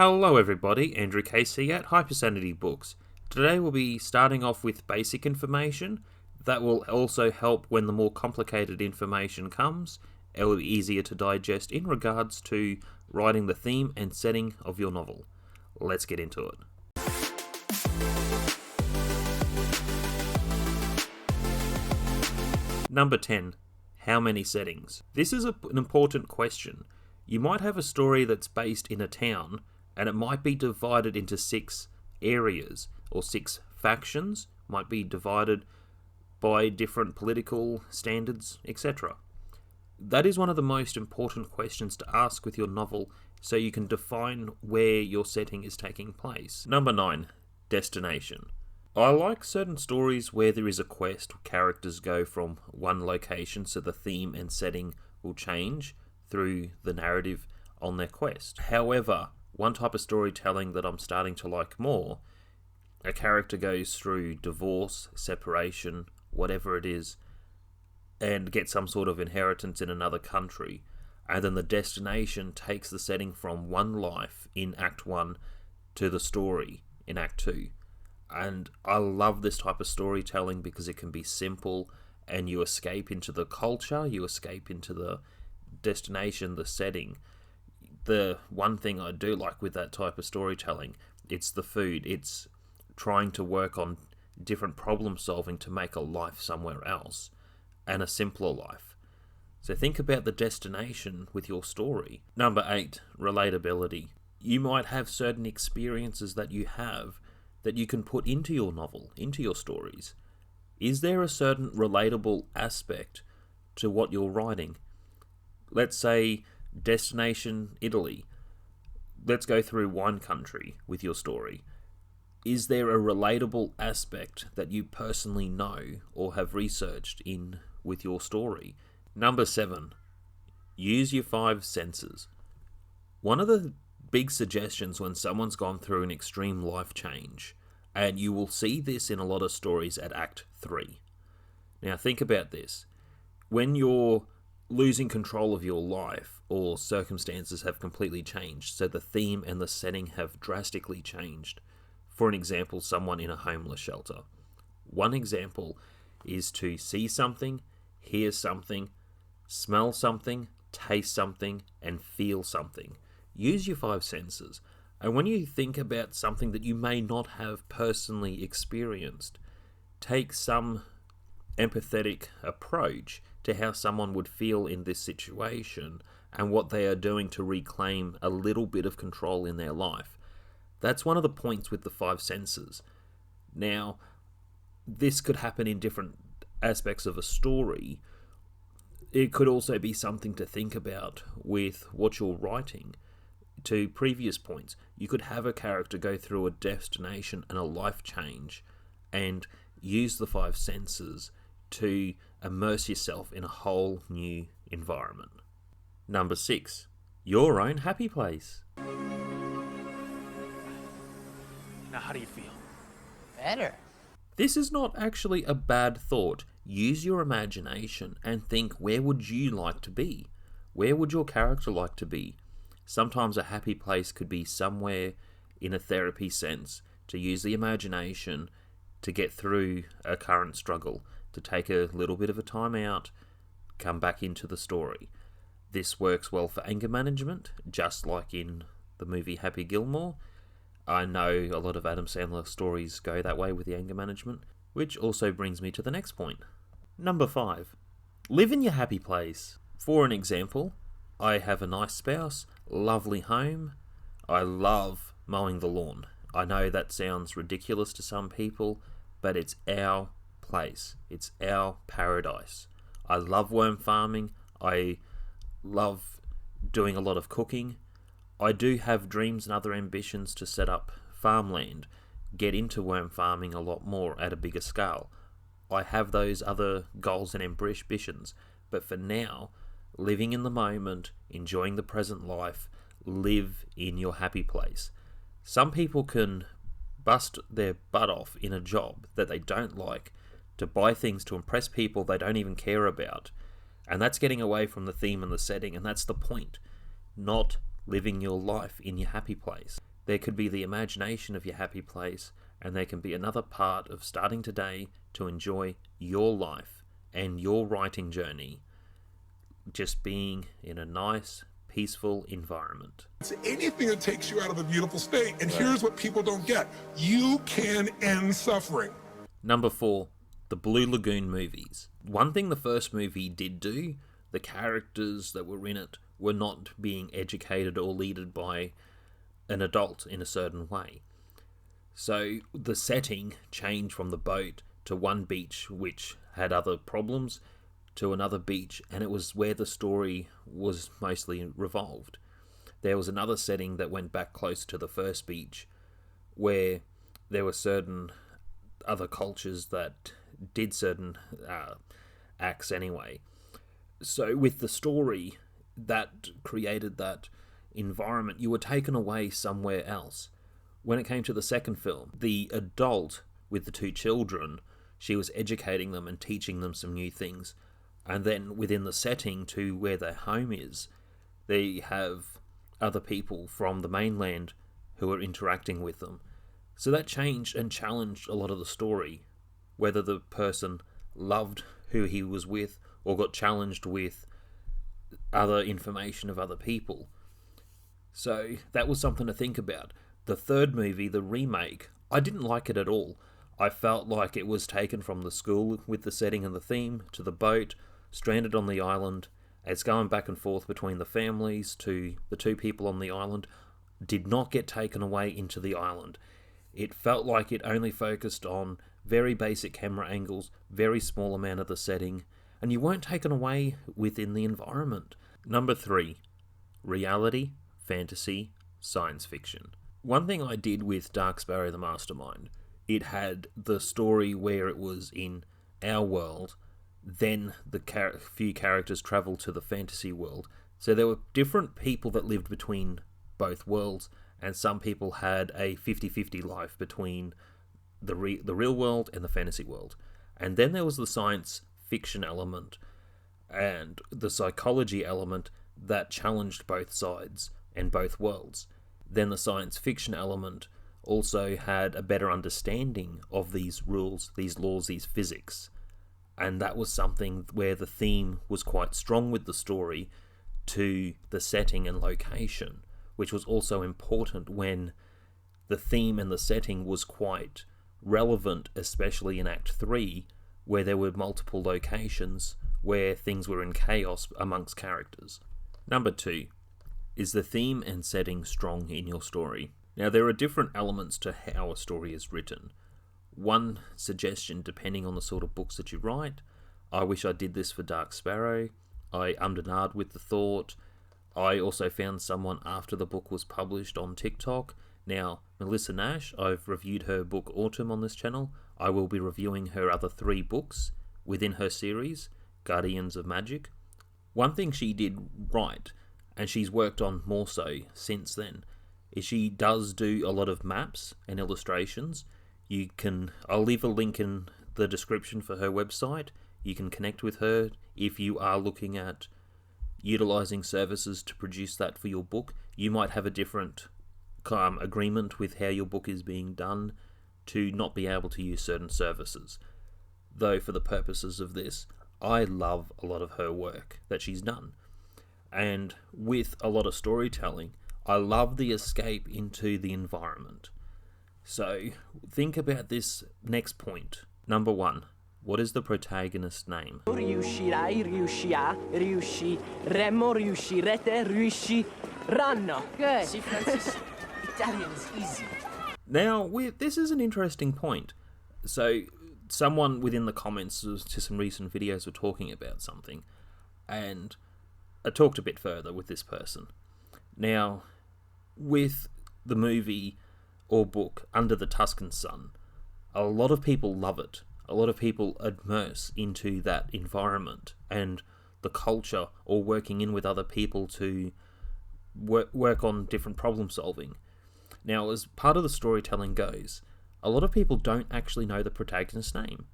Hello everybody, Andrew Casey at Hypersanity Books. Today we'll be starting off with basic information that will also help when the more complicated information comes. It will be easier to digest in regards to writing the theme and setting of your novel. Let's get into it. Number 10. How many settings? This is an important question. You might have a story that's based in a town, and it might be divided into 6 areas, or 6 factions, might be divided by different political standards, etc. That is one of the most important questions to ask with your novel, so you can define where your setting is taking place. Number 9. Destination. I like certain stories where there is a quest, characters go from one location, so the theme and setting will change through the narrative on their quest. However, one type of storytelling that I'm starting to like more, a character goes through divorce, separation, whatever it is, and gets some sort of inheritance in another country, and then the destination takes the setting from one life in Act 1 to the story in Act 2. And I love this type of storytelling because it can be simple and you escape into the culture, you escape into the destination, the setting. The one thing I do like with that type of storytelling, it's the food. It's trying to work on different problem solving to make a life somewhere else and a simpler life. So think about the destination with your story. Number 8, relatability. You might have certain experiences that you have that you can put into your novel, into your stories. Is there a certain relatable aspect to what you're writing? Let's say destination Italy. Let's go through wine country with your story. Is there a relatable aspect that you personally know or have researched in with your story? Number 7. Use your 5 senses. One of the big suggestions when someone's gone through an extreme life change, and you will see this in a lot of stories at Act 3. Now think about this. When you're losing control of your life or circumstances have completely changed, so the theme and the setting have drastically changed. For an example, someone in a homeless shelter. One example is to see something, hear something, smell something, taste something, and feel something. Use your 5 senses. And when you think about something that you may not have personally experienced, take some empathetic approach to how someone would feel in this situation and what they are doing to reclaim a little bit of control in their life. That's one of the points with the 5 senses. Now, this could happen in different aspects of a story. It could also be something to think about with what you're writing. To previous points, you could have a character go through a destination and a life change and use the 5 senses to immerse yourself in a whole new environment. Number 6. Your own happy place. Now, how do you feel? Better. This is not actually a bad thought. Use your imagination and think, where would you like to be? Where would your character like to be? Sometimes a happy place could be somewhere in a therapy sense, to use the imagination to get through a current struggle, to take a little bit of a time out, come back into the story. This works well for anger management, just like in the movie Happy Gilmore. I know a lot of Adam Sandler stories go that way with the anger management, which also brings me to the next point. Number 5. Live in your happy place. For an example, I have a nice spouse, lovely home. I love mowing the lawn. I know that sounds ridiculous to some people, but it's our place. It's our paradise. I love worm farming. I love doing a lot of cooking. I do have dreams and other ambitions to set up farmland, get into worm farming a lot more at a bigger scale. I have those other goals and ambitions, but for now, living in the moment, enjoying the present life, live in your happy place. Some people can bust their butt off in a job that they don't like to buy things to impress people they don't even care about. And that's getting away from the theme and the setting, and that's the point. Not living your life in your happy place. There could be the imagination of your happy place, and there can be another part of starting today to enjoy your life and your writing journey, just being in a nice, peaceful environment. It's anything that takes you out of a beautiful state, and here's what people don't get. You can end suffering. Number 4, the Blue Lagoon movies. One thing the first movie did do, the characters that were in it were not being educated or led by an adult in a certain way. So the setting changed from the boat to one beach which had other problems to another beach, and it was where the story was mostly revolved. There was another setting that went back close to the first beach where there were certain other cultures that did certain acts anyway. So with the story that created that environment, you were taken away somewhere else. When it came to the second film, the adult with the 2 children, she was educating them and teaching them some new things. And then within the setting to where their home is, they have other people from the mainland who are interacting with them. So that changed and challenged a lot of the story, whether the person loved who he was with or got challenged with other information of other people. So that was something to think about. The third movie, the remake, I didn't like it at all. I felt like it was taken from the school with the setting and the theme to the boat, stranded on the island. It's going back and forth between the families to the 2 people on the island. Did not get taken away into the island. It felt like it only focused on very basic camera angles, very small amount of the setting, and you weren't taken away within the environment. Number 3, reality, fantasy, science fiction. One thing I did with Dark Sparrow the Mastermind, it had the story where it was in our world, then the few characters traveled to the fantasy world. So there were different people that lived between both worlds, and some people had a 50-50 life between the real world and the fantasy world. And then there was the science fiction element and the psychology element that challenged both sides and both worlds. Then the science fiction element also had a better understanding of these rules, these laws, these physics. And that was something where the theme was quite strong with the story to the setting and location, which was also important when the theme and the setting was quite relevant, especially in Act 3, where there were multiple locations where things were in chaos amongst characters. Number 2, is the theme and setting strong in your story? Now, there are different elements to how a story is written. One suggestion, depending on the sort of books that you write, I wish I did this for Dark Sparrow. I ummed with the thought. I also found someone after the book was published on TikTok. Now, Melissa Nash, I've reviewed her book Autumn on this channel. I will be reviewing her other 3 books within her series, Guardians of Magic. One thing she did right, and she's worked on more so since then, is she does do a lot of maps and illustrations. I'll leave a link in the description for her website. You can connect with her if you are looking at utilizing services to produce that for your book. You might have a different agreement with how your book is being done to not be able to use certain services. Though for the purposes of this, I love a lot of her work that she's done. And with a lot of storytelling, I love the escape into the environment. So think about this next point. Number 1, what is the protagonist's name? Riuscirai, riuscirà, riusciremo, riuscirete, riusciranno. Good. Si, Francis, Italian is easy. Now, this is an interesting point. So, someone within the comments to some recent videos were talking about something, and I talked a bit further with this person. Now, with the movie or book Under the Tuscan Sun, a lot of people love it. A lot of people immerse into that environment and the culture, or working in with other people to work on different problem solving. Now, as part of the storytelling goes, a lot of people don't actually know the protagonist's name.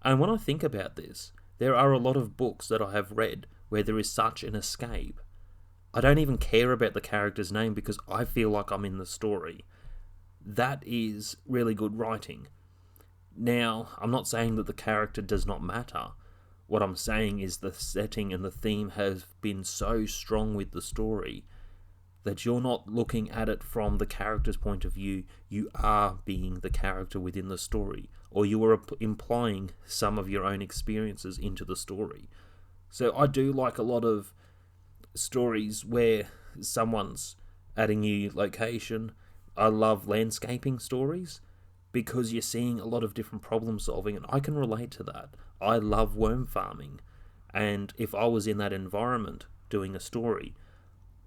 And when I think about this, there are a lot of books that I have read where there is such an escape. I don't even care about the character's name because I feel like I'm in the story. That is really good writing. Now, I'm not saying that the character does not matter. What I'm saying is the setting and the theme have been so strong with the story that you're not looking at it from the character's point of view. You are being the character within the story, or you are implying some of your own experiences into the story. So I do like a lot of stories where someone's at a new location. I love landscaping stories because you're seeing a lot of different problem solving, and I can relate to that. I love worm farming, and if I was in that environment doing a story,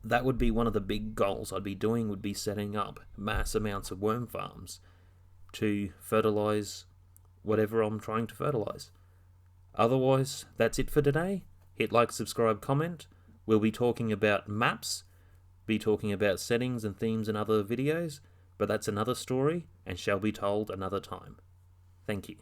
that would be one of the big goals I'd be doing, would be setting up mass amounts of worm farms to fertilize whatever I'm trying to fertilize. Otherwise, that's it for today. Hit like, subscribe, comment. We'll be talking about maps, be talking about settings and themes in other videos, but that's another story and shall be told another time. Thank you.